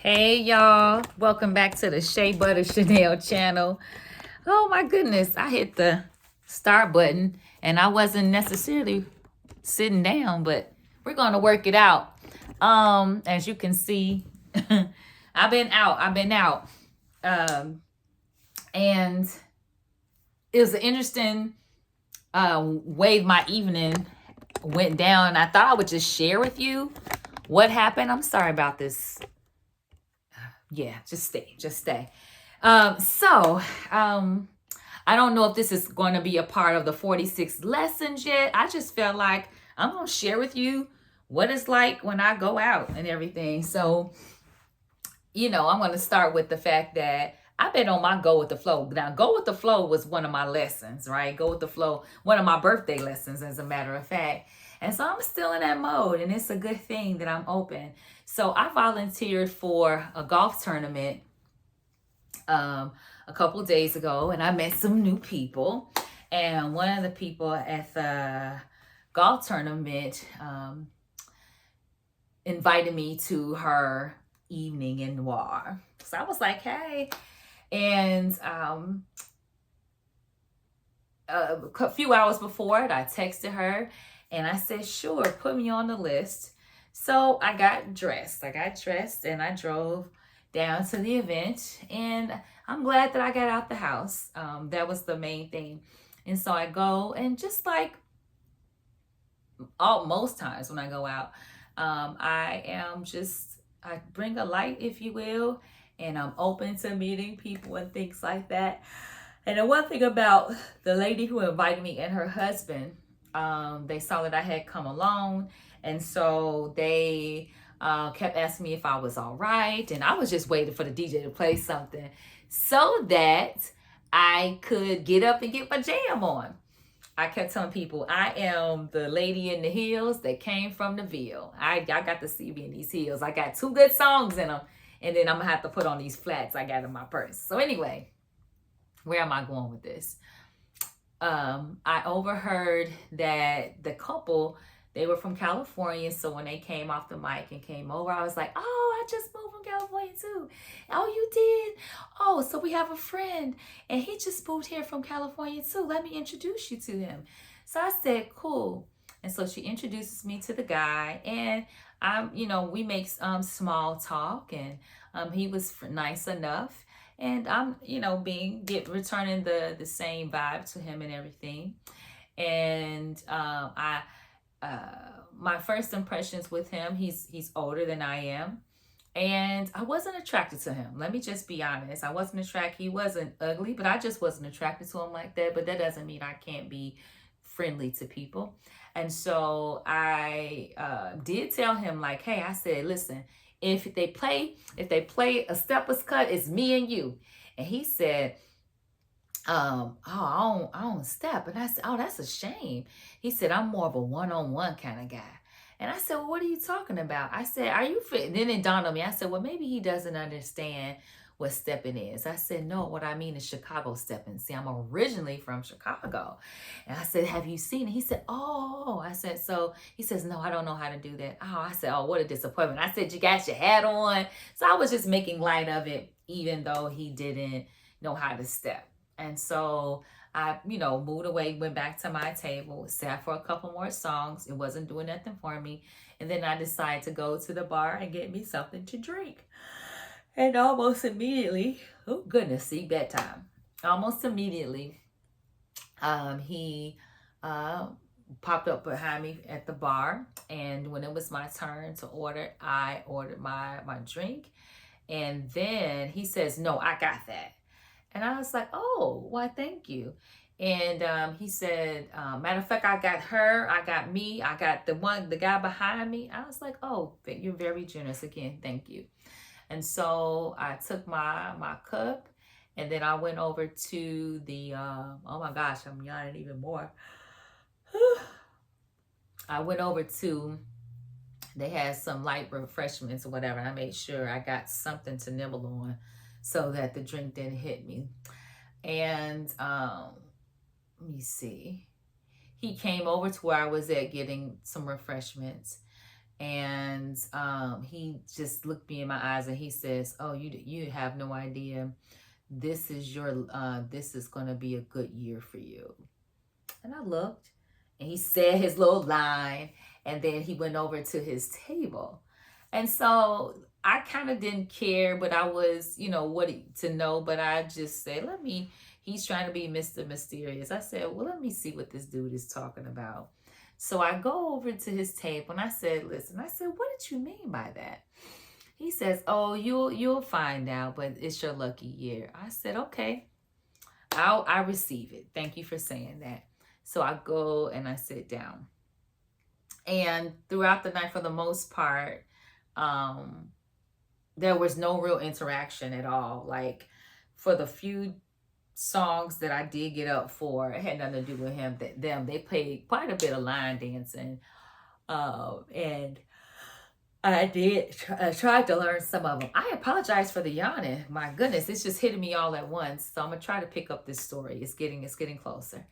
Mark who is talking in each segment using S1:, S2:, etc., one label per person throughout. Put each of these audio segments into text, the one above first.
S1: Hey y'all, welcome back to the Shea Butter Chanel channel. Oh my goodness, I hit the start button and I wasn't necessarily sitting down, but we're gonna work it out. As you can see, I've been out. Um, and it was an interesting way my evening went down. I thought I would just share with you what happened. I'm sorry about this. Yeah, just stay. I don't know if this is going to be a part of the 46 lessons yet. I just felt like I'm going to share with you what it's like when I go out and everything. So, I'm going to start with the fact that I've been on my go with the flow. Now, go with the flow was one of my lessons, right? Go with the flow, one of my birthday lessons, as a matter of fact. And so I'm still in that mode, and it's a good thing that I'm open. So I volunteered for a golf tournament a couple of days ago, and I met some new people. And one of the people at the golf tournament invited me to her evening in Noir. So I was like, hey. And a few hours before it, I texted her and I said, sure, put me on the list. So I got dressed and I drove down to the event, and I'm glad that I got out the house. That was the main thing. And so I go, and just like most times when I go out, I bring a light, if you will, and I'm open to meeting people and things like that. And the one thing about the lady who invited me and her husband, they saw that I had come alone, and so they kept asking me if I was all right, and I was just waiting for the DJ to play something so that I could get up and get my jam on. I kept telling people I am the lady in the heels that came from the Ville. Y'all got to see me in these heels. I got 2 good songs in them, and then I'm gonna have to put on these flats I got in my purse. So anyway, where am I going with this? I overheard that the couple, they were from California. So when they came off the mic and came over, I was like, oh, I just moved from California too. Oh, you did? Oh, so we have a friend and he just moved here from California too. Let me introduce you to him. So I said, cool. And so she introduces me to the guy, and we make small talk, and he was nice enough. And I'm, returning the same vibe to him and everything. And my first impressions with him, he's older than I am, and I wasn't attracted to him. Let me just be honest. I wasn't attracted. He wasn't ugly, but I just wasn't attracted to him like that. But that doesn't mean I can't be friendly to people. And so I did tell him, like, hey, I said, listen, if they play a steppers cut, it's me and you. And he said, I don't step. And I said, oh, that's a shame. He said, I'm more of a one-on-one kind of guy. And I said, well, what are you talking about? I said, are you fit? Then it dawned on me. I said, well, maybe he doesn't understand what stepping is. I said, no, what I mean is Chicago stepping. See, I'm originally from Chicago. And I said, have you seen it? He said, oh. I said, so he says, no, I don't know how to do that. Oh, I said, oh, what a disappointment. I said, you got your hat on. So I was just making light of it, even though he didn't know how to step. And so I, moved away, went back to my table, sat for a couple more songs. It wasn't doing nothing for me. And then I decided to go to the bar and get me something to drink. And almost immediately, oh goodness, see, bedtime. Almost immediately, he popped up behind me at the bar. And when it was my turn to order, I ordered my drink. And then he says, no, I got that. And I was like, oh, why, thank you. And he said, matter of fact, I got her, I got me, I got the guy behind me. I was like, oh, you're very generous again. Thank you. And so I took my cup, and then I went over to the, oh my gosh, I'm yawning even more. I went over to, they had some light refreshments or whatever. I made sure I got something to nibble on so that the drink didn't hit me. And let me see. He came over to where I was at getting some refreshments. And he just looked me in my eyes and he says, "Oh, you have no idea. This is going to be a good year for you." And I looked, and he said his little line, and then he went over to his table. And so I kind of didn't care, but I was, what to know, but I just said, he's trying to be Mr. Mysterious. I said, well, let me see what this dude is talking about. So I go over to his table and I said, listen, I said, what did you mean by that? He says, oh, you'll find out, but it's your lucky year. I said, okay, I receive it. Thank you for saying that. So I go and I sit down. And throughout the night, for the most part, there was no real interaction at all. Like, for the few songs that I did get up for, it had nothing to do with them. They played quite a bit of line dancing. And I did tried to learn some of them. I apologize for the yawning. My goodness, it's just hitting me all at once. So I'm gonna try to pick up this story. It's getting closer.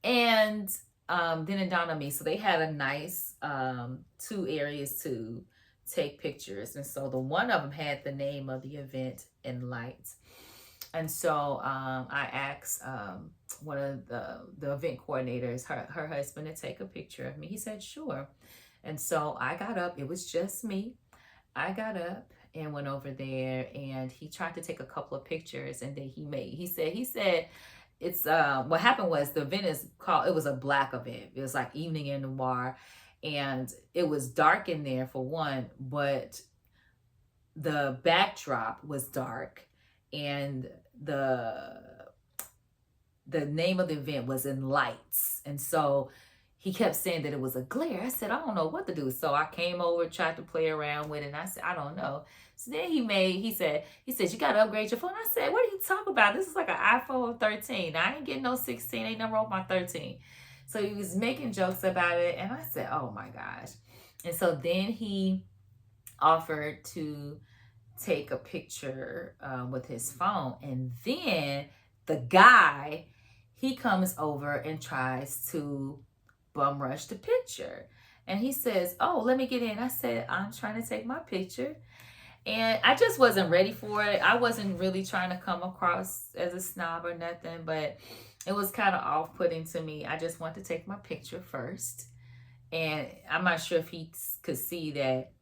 S1: And then it dawned on me. So they had a nice 2 areas to take pictures, and so the one of them had the name of the event in lights. And so I asked one of the event coordinators, her husband, to take a picture of me. He said, sure. And so I got up. It was just me. I got up and went over there, and he tried to take a couple of pictures, and then he said it's what happened was the event it was a black event. It was like Evening in Noir, and it was dark in there for one, but the backdrop was dark, and the name of the event was in lights. And so he kept saying that it was a glare. I said, I don't know what to do. So I came over, tried to play around with it, and I said, I don't know. So then he said, you got to upgrade your phone. I said, what are you talking about? This is like an iPhone 13. I ain't getting no 16. Ain't nothing wrong with my 13. So he was making jokes about it. And I said, oh my gosh. And so then he offered to take a picture with his phone. And then the guy, he comes over and tries to bum rush the picture. And he says, oh, let me get in. I said, I'm trying to take my picture. And I just wasn't ready for it. I wasn't really trying to come across as a snob or nothing, but it was kind of off-putting to me. I just wanted to take my picture first. And I'm not sure if he could see that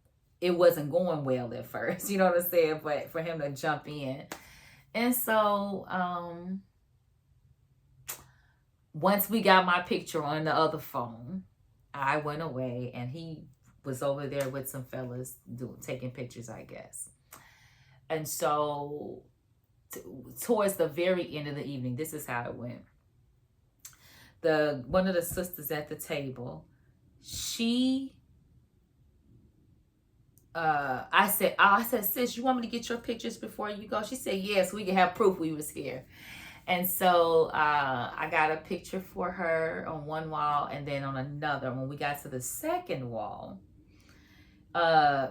S1: it wasn't going well at first, you know what I'm saying? But for him to jump in. And so once we got my picture on the other phone, I went away, and he was over there with some fellas taking pictures, I guess. And so towards the very end of the evening, this is how it went. One of the sisters at the table, I said, sis, you want me to get your pictures before you go? She said, yes, we can have proof we was here. And so I got a picture for her on one wall, and then on another. When we got to the second wall,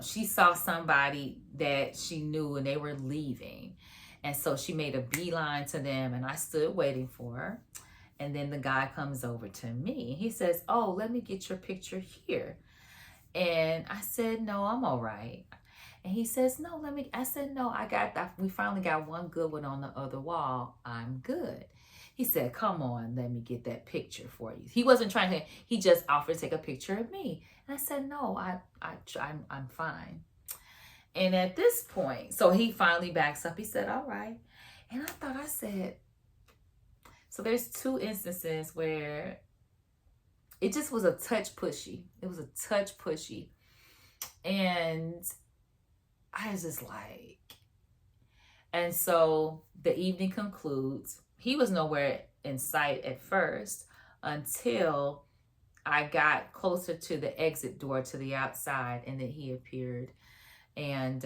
S1: she saw somebody that she knew, and they were leaving. And so she made a beeline to them, and I stood waiting for her. And then the guy comes over to me. He says, oh, let me get your picture here. And I said, no, I'm all right. And he says, no, I said, no, we finally got one good one on the other wall. I'm good. He said, come on, let me get that picture for you. He wasn't trying to, he just offered to take a picture of me. And I said, no, I'm fine. And at this point, so he finally backs up. He said, all right. And I said, so there's 2 instances where it just was a touch pushy. It was a touch pushy. And I was just like, and so the evening concludes. He was nowhere in sight at first until I got closer to the exit door to the outside, and then he appeared. And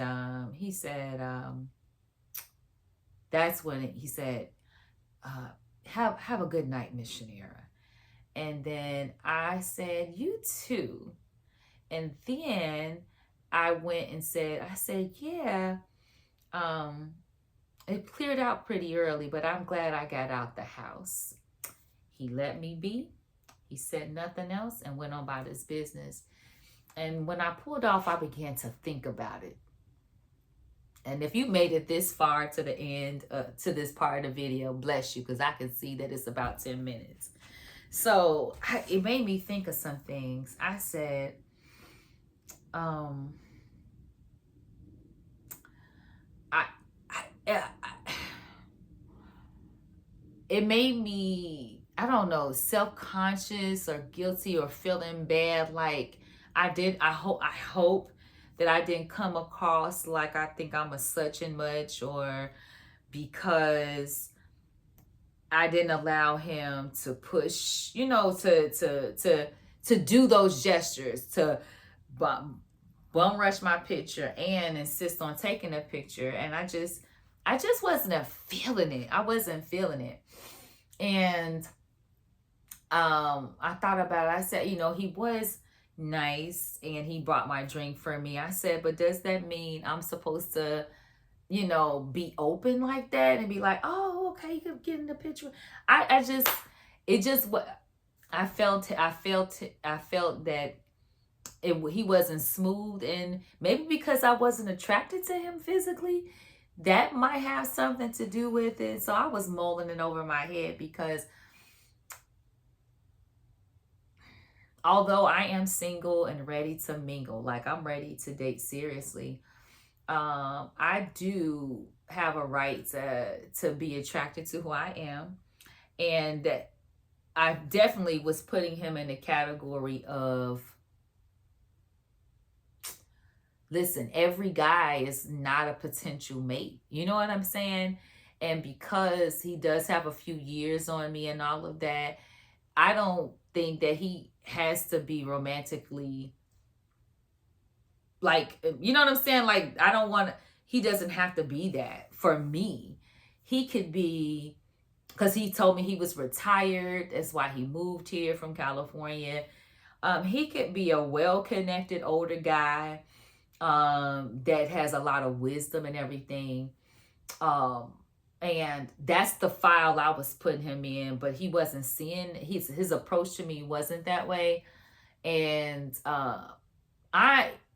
S1: he said, that's when he said, have a good night, Miss Shanira. And then I said, you too. And then I went and said, yeah, it cleared out pretty early, but I'm glad I got out the house. He let me be. He said nothing else and went on about his business. And when I pulled off, I began to think about it. And if you made it this far to the end, to this part of the video, bless you, because I can see that it's about 10 minutes. So it made me think of some things. I said, it made me, I don't know, self-conscious or guilty or feeling bad. Like I hope that I didn't come across like I think I'm a such and much, or because I didn't allow him to push, to do those gestures, to bum rush my picture and insist on taking a picture. And I just wasn't feeling it. I wasn't feeling it. And I thought about it. I said, he was nice and he brought my drink for me. I said, but does that mean I'm supposed to, be open like that and be like, oh, okay, you can get in the picture? I felt that he wasn't smooth, and maybe because I wasn't attracted to him physically, that might have something to do with it. So I was mulling it over my head, because although I am single and ready to mingle, like I'm ready to date seriously, I do have a right to be attracted to who I am. And I definitely was putting him in the category of, listen, every guy is not a potential mate. You know what I'm saying? And because he does have a few years on me and all of that, I don't think that he has to be romantically, like, you know what I'm saying? Like, he doesn't have to be that for me. He could be, because he told me he was retired. That's why he moved here from California. He could be a well-connected older guy that has a lot of wisdom and everything. And that's the file I was putting him in, but he wasn't seeing, his approach to me wasn't that way. And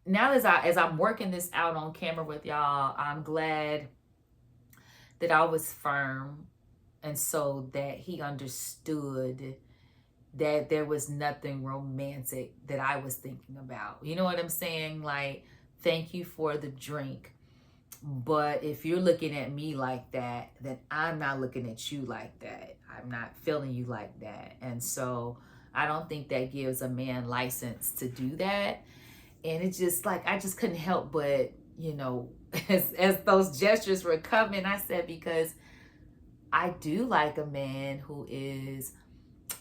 S1: now as I'm working this out on camera with y'all, I'm glad that I was firm, and so that he understood that there was nothing romantic that I was thinking about. You know what I'm saying? Like, thank you for the drink, but if you're looking at me like that, then I'm not looking at you like that. I'm not feeling you like that. And so I don't think that gives a man license to do that. And it's just like, I just couldn't help but, as those gestures were coming, I said, because I do like a man who is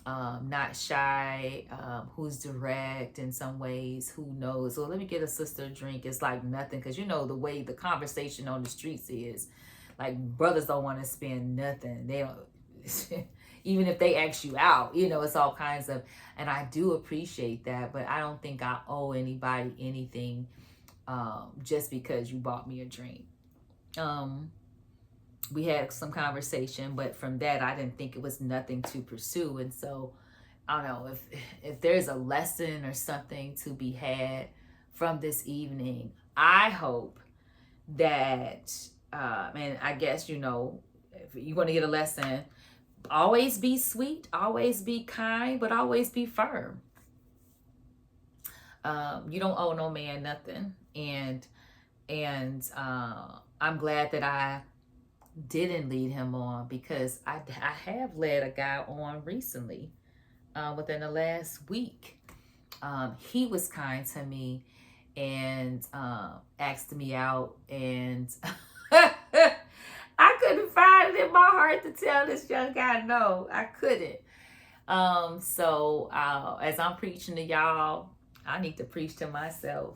S1: not shy, who's direct in some ways, who knows, well, let me get a sister a drink. It's like nothing, because the way the conversation on the streets is, like, brothers don't want to spend nothing. They don't, even if they ask you out, it's all kinds of, and I do appreciate that, but I don't think I owe anybody anything just because you bought me a drink. We had some conversation, but from that, I didn't think it was nothing to pursue. And so I don't know if there's a lesson or something to be had from this evening. I hope that, and I guess, if you want to get a lesson, always be sweet, always be kind, but always be firm. You don't owe no man nothing. And I'm glad that I didn't lead him on, because I have led a guy on recently, within the last week. He was kind to me and asked me out, and I couldn't find it in my heart to tell this young guy no. I couldn't. So as I'm preaching to y'all, I need to preach to myself.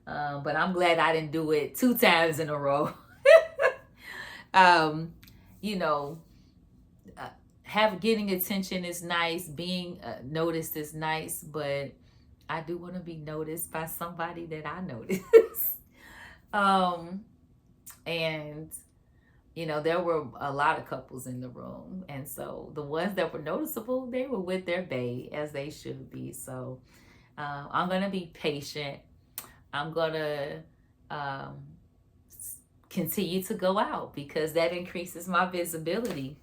S1: But I'm glad I didn't do it 2 times in a row. Getting attention is nice, being noticed is nice, but I do want to be noticed by somebody that I notice. And there were a lot of couples in the room, and so the ones that were noticeable, they were with their bae, as they should be. So I'm gonna be patient. I'm going to um, continue to go out because that increases my visibility.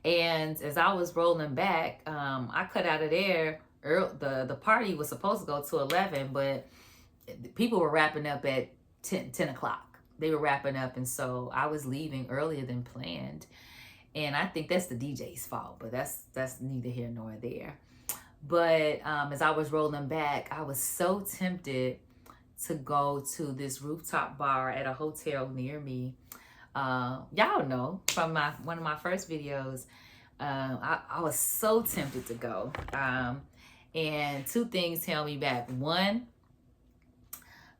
S1: And as I was rolling back, I cut out of there. The party was supposed to go to 11, but people were wrapping up at 10 o'clock. They were wrapping up, and so I was leaving earlier than planned. And I think that's the DJ's fault, but that's neither here nor there. But as I was rolling back, I was so tempted to go to this rooftop bar at a hotel near me. Y'all know from one of my first videos, I was so tempted to go. And two things held me back. One,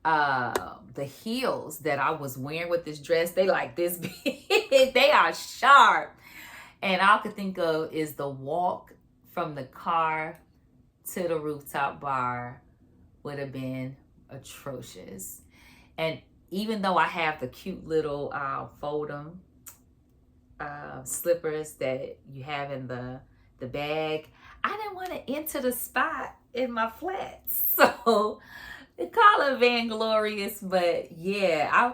S1: the heels that I was wearing with this dress, they like this big. They are sharp. And all I could think of is the walk from the car to the rooftop bar would have been atrocious. And even though I have the cute little fold-'em slippers that you have in the bag, I didn't want to enter the spot in my flats. So they call it vainglorious, but yeah,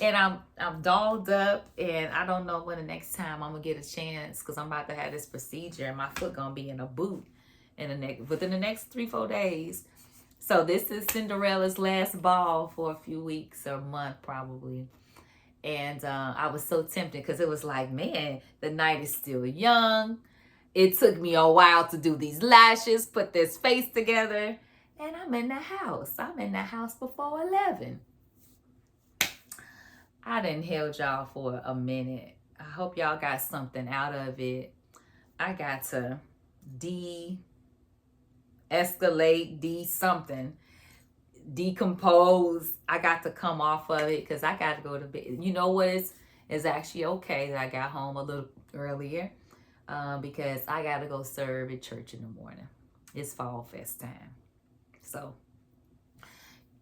S1: I'm dolled up, and I don't know when the next time I'm gonna get a chance, because I'm about to have this procedure and my foot gonna be in a boot within the next 3-4 days. So this is Cinderella's last ball for a few weeks or a month probably. And I was so tempted because it was like, man, the night is still young. It took me a while to do these lashes, put this face together, and I'm in the house. I'm in the house before 11. I done held y'all for a minute. I hope y'all got something out of it. I got to de-escalate, something, decompose. I got to come off of it because I got to go to bed. You know what? It's actually okay that I got home a little earlier because I got to go serve at church in the morning. It's Fall Fest time. So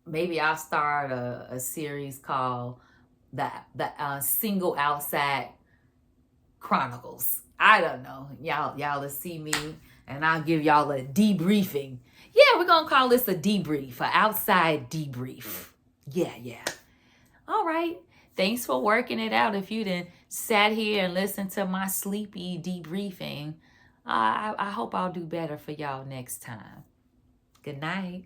S1: maybe I'll start a series called the Single Outside Chronicles. I don't know. Y'all will see me and I'll give y'all a debriefing. Yeah, we're going to call this a debrief, an outside debrief. Yeah. All right. Thanks for working it out. If you didn't sat here and listened to my sleepy debriefing, I hope I'll do better for y'all next time. Good night.